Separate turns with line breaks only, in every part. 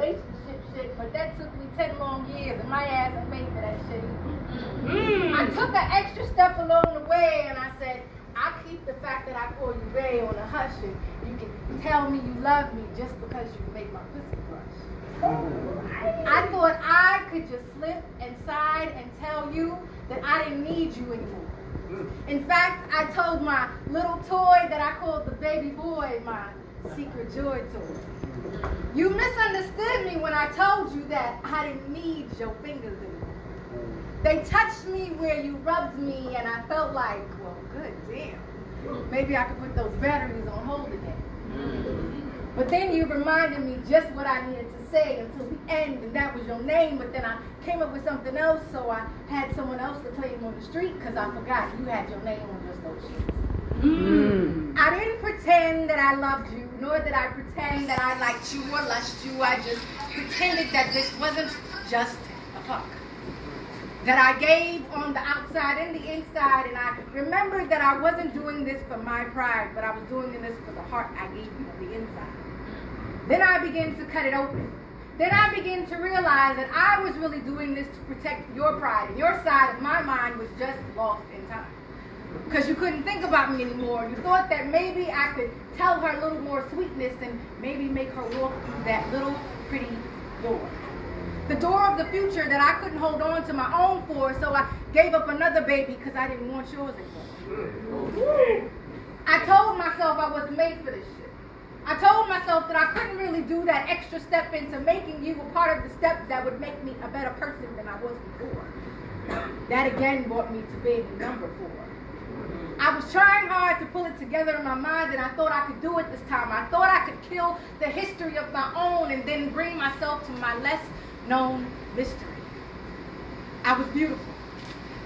relationship shit, but that took me 10 long years, and my ass ain't made for that shit. I took an extra step along the way, and I said, I keep the fact that I call you Ray on a hush, and you can tell me you love me just because you make my pussy blush. I thought I could just slip inside and tell you that I didn't need you anymore. In fact, I told my little toy that I called the baby boy my secret joy toy. You misunderstood me when I told you that I didn't need your fingers anymore. They touched me where you rubbed me, and I felt like, well, good damn. Maybe I could put those batteries on hold again. But then you reminded me just what I needed to say until the end, and that was your name. But then I came up with something else, so I had someone else to claim on the street because I forgot you had your name on just those sheets. I didn't pretend that I loved you, nor did I pretend that I liked you or lushed you. I just pretended that this wasn't just a fuck. That I gave on the outside and the inside, and I remembered that I wasn't doing this for my pride, but I was doing this for the heart I gave you on the inside. Then I began to cut it open. Then I began to realize that I was really doing this to protect your pride, and your side of my mind was just lost in time. Because you couldn't think about me anymore. You thought that maybe I could tell her a little more sweetness and maybe make her walk through that little pretty door. The door of the future that I couldn't hold on to my own for, so I gave up another baby because I didn't want yours anymore. I told myself I wasn't made for this shit. I told myself that I couldn't really do that extra step into making you a part of the steps that would make me a better person than I was before. That again brought me to being number 4. I was trying hard to pull it together in my mind, and I thought I could do it this time. I thought I could kill the history of my own and then bring myself to my less known mystery. I was beautiful,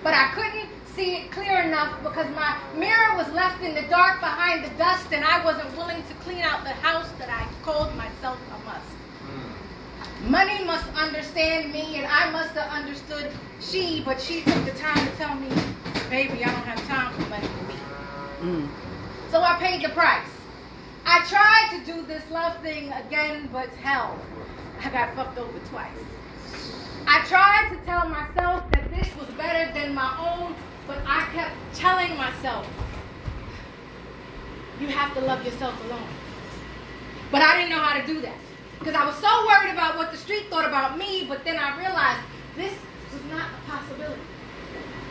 but I couldn't see it clear enough because my mirror was left in the dark behind the dust, and I wasn't willing to clean out the house that I called myself a must. Money must understand me, and I must have understood she, but she took the time to tell me, baby, I don't have time for money for me. So I paid the price. I tried to do this love thing again, but hell, I got fucked over twice. I tried to tell myself that this was better than my own, but I kept telling myself, you have to love yourself alone. But I didn't know how to do that because I was so worried about what the street thought about me, but then I realized this was not a possibility.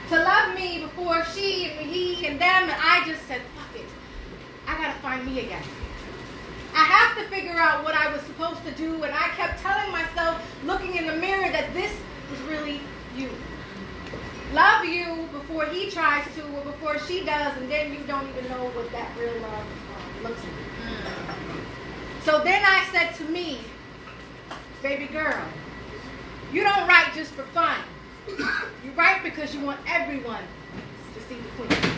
To love me before she and he and them, and I just said, fuck it. I gotta find me again. I have to figure out what I was supposed to do, and I kept telling myself, looking in the mirror, that this was really you. Love you before he tries to, or before she does, and then you don't even know what that real love looks like. So then I said to me, baby girl, you don't write just for fun. You write because you want everyone to see the queen.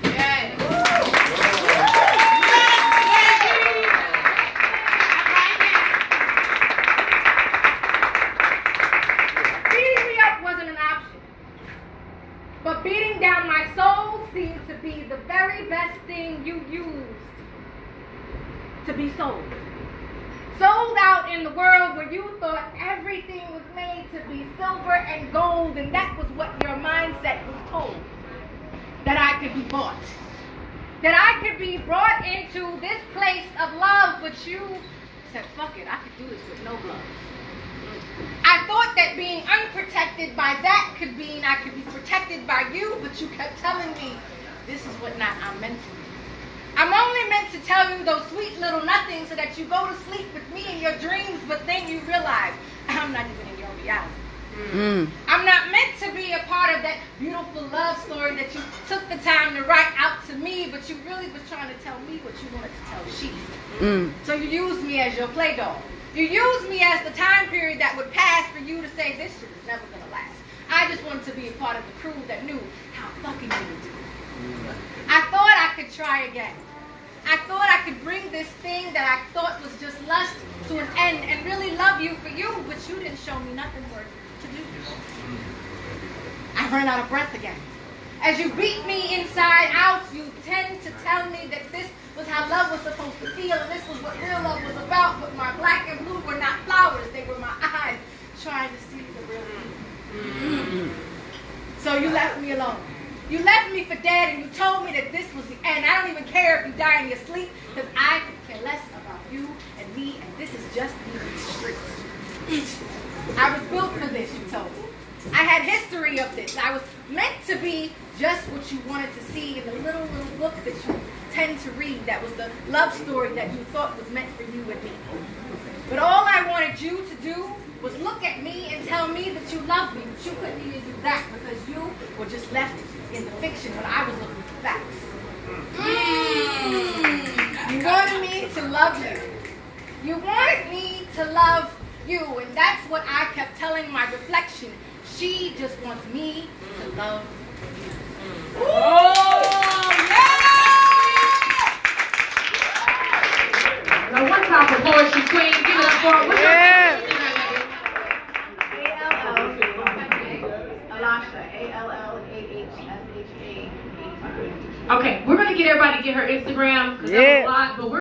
Yes. But beating down my soul seemed to be the very best thing you used to be sold. Sold out in the world where you thought everything was made to be silver and gold, and that was what your mindset was told. That I could be bought. That I could be brought into this place of love, but you said, fuck it, I could do this with no gloves. I thought that being unprotected by that could mean I could be protected by you, but you kept telling me, this is what not I'm meant to be. I'm only meant to tell you those sweet little nothings so that you go to sleep with me in your dreams, but then you realize I'm not even in your reality. I'm not meant to be a part of that beautiful love story that you took the time to write out to me, but you really was trying to tell me what you wanted to tell she. So you used me as your play doll. You used me as the time period that would pass for you to say this shit is never going to last. I just wanted to be a part of the crew that knew how fucking you would do it. I thought I could try again. I thought I could bring this thing that I thought was just lust to an end and really love you for you, but you didn't show me nothing worth to do. I ran out of breath again. As you beat me inside out, you tend to tell me that this was how love was supposed to feel, and this was what real love was about, but my black and blue were not flowers, they were you left me alone. You left me for dead and you told me that this was the end. I don't even care if you die in your sleep because I could care less about you and me and this is just me in the streets. I was built for this, you told me. I had history of this. I was meant to be just what you wanted to see in the little book that you tend to read. That was the love story that you thought was meant for you and me. But all I wanted you to do was look at me and tell me that you loved me, but you couldn't even do that because you were just left in the fiction when I was looking for facts. You wanted me to love you. You wanted me to love you, and that's what I kept telling my reflection. She just wants me to love you. Oh, yeah!
Now, one time for Poetry Queen, give it up for what's
A-L-L. Alasha. A-L-L-A-H-S-H-A.
Okay, we're going to get everybody to get her Instagram because that's a lot, but we're